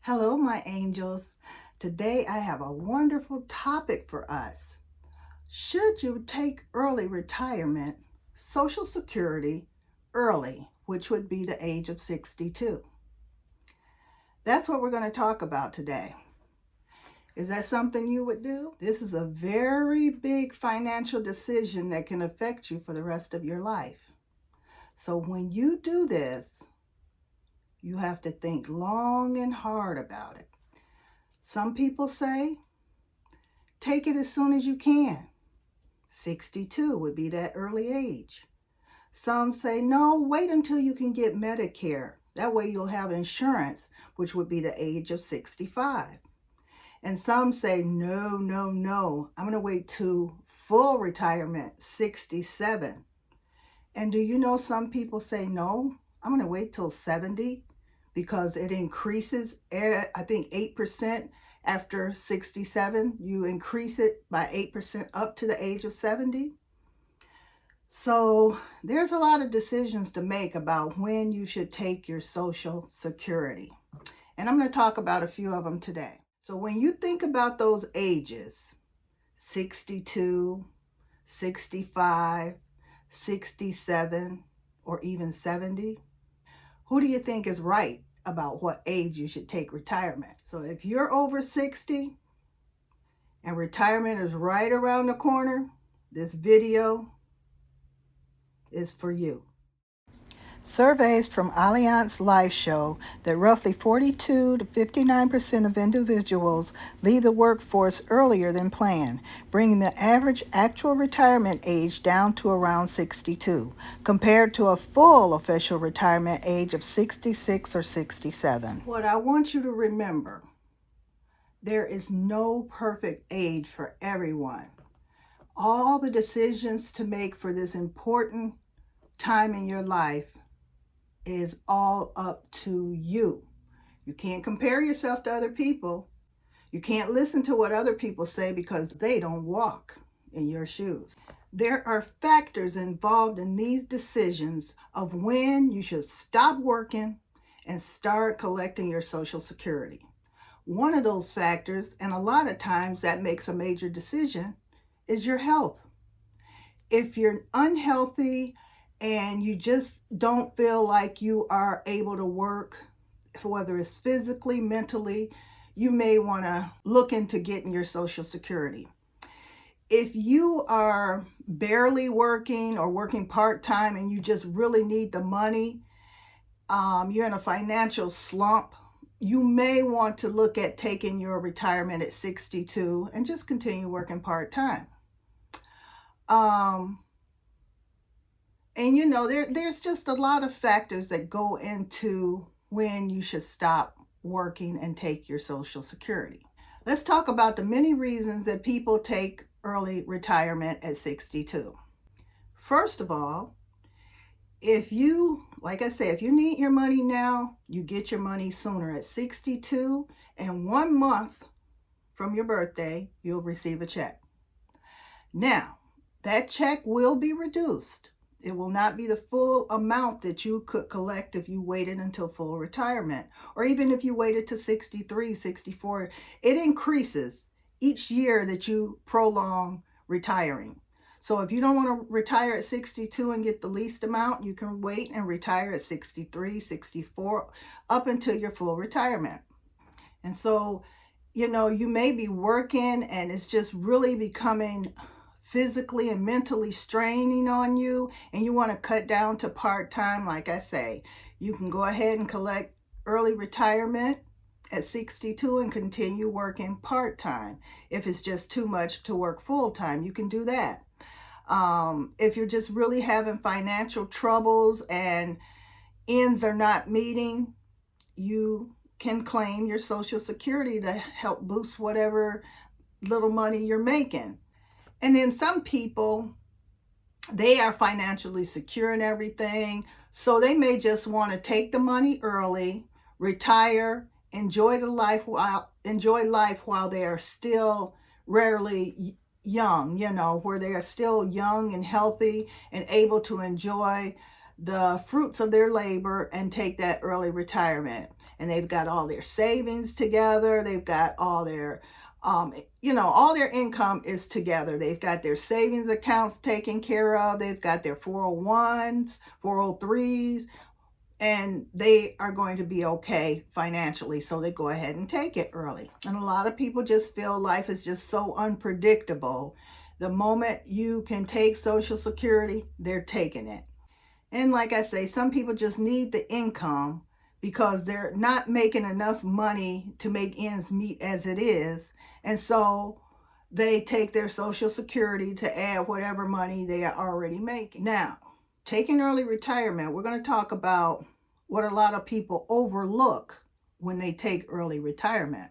Hello, my angels. Today I have a wonderful topic for us. Should you take early retirement, Social Security, early, which would be the age of 62? That's what we're going to talk about today. Is that something you would do? This is a very big financial decision that can affect you for the rest of your life. So when you do this, you have to think long and hard about it. Some people say, take it as soon as you can. 62 would be that early age. Some say, no, wait until you can get Medicare. That way you'll have insurance, which would be the age of 65. And some say, no, no, no, I'm going to wait to full retirement, 67. And do you know some people say, no, I'm going to wait till 70 because it increases, I think, 8% after 67. You increase it by 8% up to the age of 70. So there's a lot of decisions to make about when you should take your Social Security. And I'm going to talk about a few of them today. So when you think about those ages, 62, 65, 67, or even 70, who do you think is right about what age you should take retirement? So if you're over 60 and retirement is right around the corner, this video is for you. Surveys from Allianz Life show that roughly 42 to 59% of individuals leave the workforce earlier than planned, bringing the average actual retirement age down to around 62, compared to a full official retirement age of 66 or 67. What I want you to remember, there is no perfect age for everyone. All the decisions to make for this important time in your life is all up to you. You can't compare yourself to other people. You can't listen to what other people say because they don't walk in your shoes. There are factors involved in these decisions of when you should stop working and start collecting your Social Security. One of those factors, and a lot of times that makes a major decision, is your health. If you're unhealthy and you just don't feel like you are able to work, whether it's physically, mentally, you may want to look into getting your Social Security. If you are barely working or working part-time and you just really need the money, you're in a financial slump, you may want to look at taking your retirement at 62 and just continue working part-time. And there's just a lot of factors that go into when you should stop working and take your Social Security. Let's talk about the many reasons that people take early retirement at 62. First of all, if you need your money now, you get your money sooner. At 62 and 1 month from your birthday, you'll receive a check. Now, that check will be reduced. It will not be the full amount that you could collect if you waited until full retirement, or even if you waited to 63, 64. It increases each year that you prolong retiring. So if you don't want to retire at 62 and get the least amount, you can wait and retire at 63, 64, up until your full retirement. And so, you may be working and it's just really becoming physically and mentally straining on you, and you want to cut down to part-time. Like I say, you can go ahead and collect early retirement at 62 and continue working part-time. If it's just too much to work full-time, you can do that. If you're just really having financial troubles and ends are not meeting, you can claim your Social Security to help boost whatever little money you're making. And then some people, they are financially secure and everything, so they may just want to take the money early, retire, enjoy life while they are still rarely young, where they are still young and healthy and able to enjoy the fruits of their labor and take that early retirement. and they've got all their savings together. They've got all their, all their income is together. They've got their savings accounts taken care of. They've got their 401s, 403s, and they are going to be okay financially. So they go ahead and take it early. And a lot of people just feel life is just so unpredictable. The moment you can take Social Security, they're taking it. And like I say, some people just need the income because they're not making enough money to make ends meet as it is. And so they take their Social Security to add whatever money they are already making. Now, taking early retirement, we're going to talk about what a lot of people overlook when they take early retirement.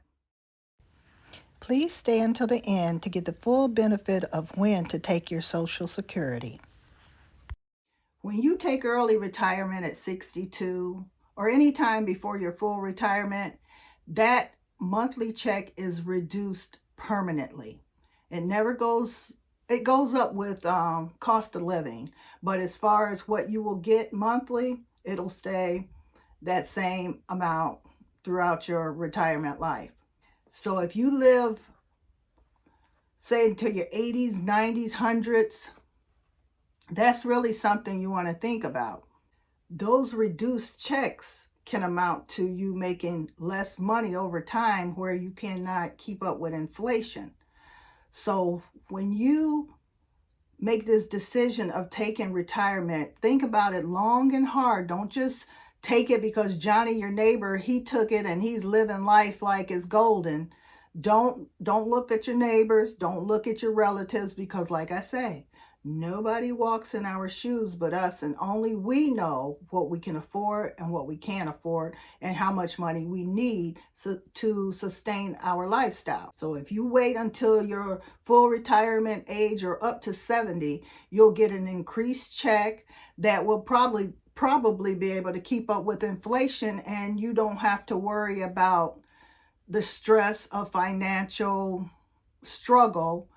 Please stay until the end to get the full benefit of when to take your Social Security. When you take early retirement at 62 or any time before your full retirement, that monthly check is reduced permanently. It goes up with cost of living, but as far as what you will get monthly, it'll stay that same amount throughout your retirement life. So if you live, say, until your 80s, 90s, 100s, that's really something you want to think about. Those reduced checks can amount to you making less money over time where you cannot keep up with inflation. So when you make this decision of taking retirement, think about it long and hard. Don't just take it because Johnny, your neighbor, he took it and he's living life like it's golden. Don't look at your neighbors. Don't look at your relatives because, like I say, nobody walks in our shoes but us, and only we know what we can afford and what we can't afford and how much money we need to sustain our lifestyle. So if you wait until your full retirement age or up to 70, you'll get an increased check that will probably be able to keep up with inflation, and you don't have to worry about the stress of financial struggle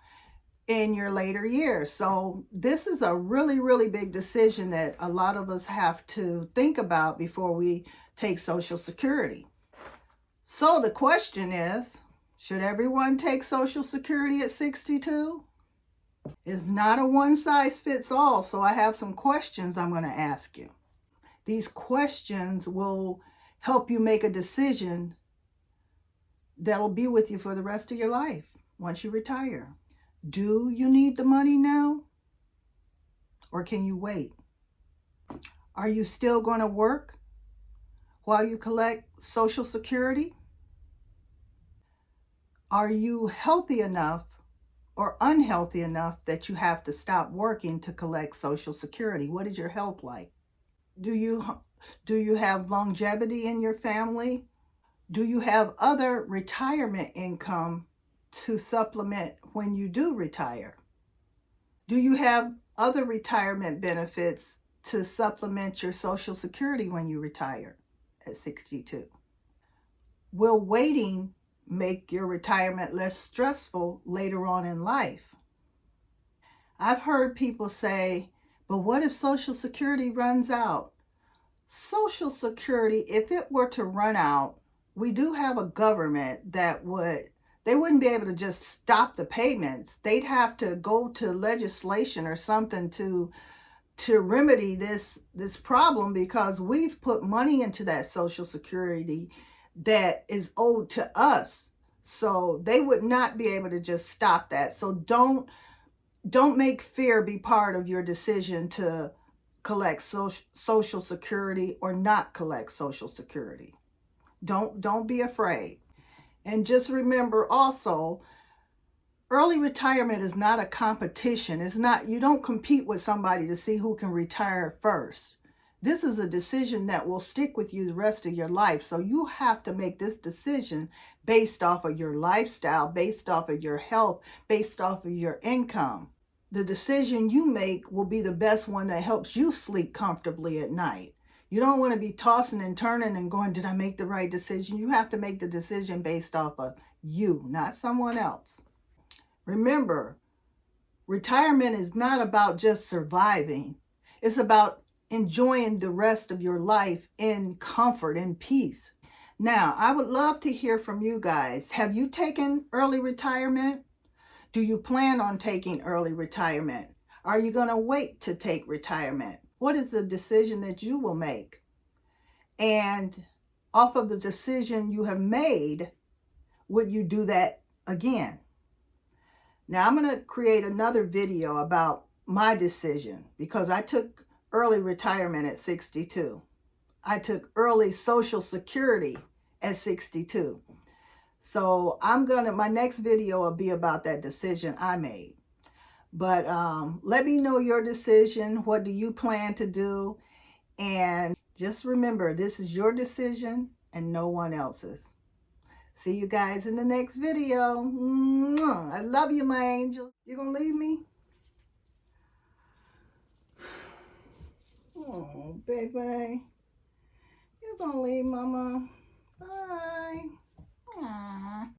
in your later years. So this is a really, really big decision that a lot of us have to think about before we take Social Security. So the question is, should everyone take Social Security at 62? It's not a one size fits all, so I have some questions I'm going to ask you. These questions will help you make a decision that'll be with you for the rest of your life once you retire. Do you need the money now? Or can you wait? Are you still going to work while you collect Social Security? Are you healthy enough or unhealthy enough that you have to stop working to collect Social Security? What is your health like? Do you have longevity in your family? Do you have other retirement income to supplement when you do retire? Do you have other retirement benefits to supplement your Social Security when you retire at 62? Will waiting make your retirement less stressful later on in life? I've heard people say, but what if Social Security runs out? Social Security, if it were to run out, we do have a government that they wouldn't be able to just stop the payments. They'd have to go to legislation or something to remedy this problem, because we've put money into that Social Security that is owed to us. So they would not be able to just stop that. So don't make fear be part of your decision to collect Social Security or not collect Social Security. Don't be afraid. And just remember also, early retirement is not a competition. You don't compete with somebody to see who can retire first. This is a decision that will stick with you the rest of your life. So you have to make this decision based off of your lifestyle, based off of your health, based off of your income. The decision you make will be the best one that helps you sleep comfortably at night. You don't want to be tossing and turning and going, did I make the right decision? You have to make the decision based off of you, not someone else. Remember, retirement is not about just surviving. It's about enjoying the rest of your life in comfort and peace. Now, I would love to hear from you guys. Have you taken early retirement? Do you plan on taking early retirement? Are you going to wait to take retirement? What is the decision that you will make? And off of the decision you have made, would you do that again? Now, I'm going to create another video about my decision because I took early retirement at 62. I took early Social Security at 62. So my next video will be about that decision I made. But let me know your decision. What do you plan to do? And just remember, this is your decision and no one else's. See you guys in the next video. Mwah. I love you, my angels. You gonna leave me? Oh, baby. You gonna leave, mama? Bye.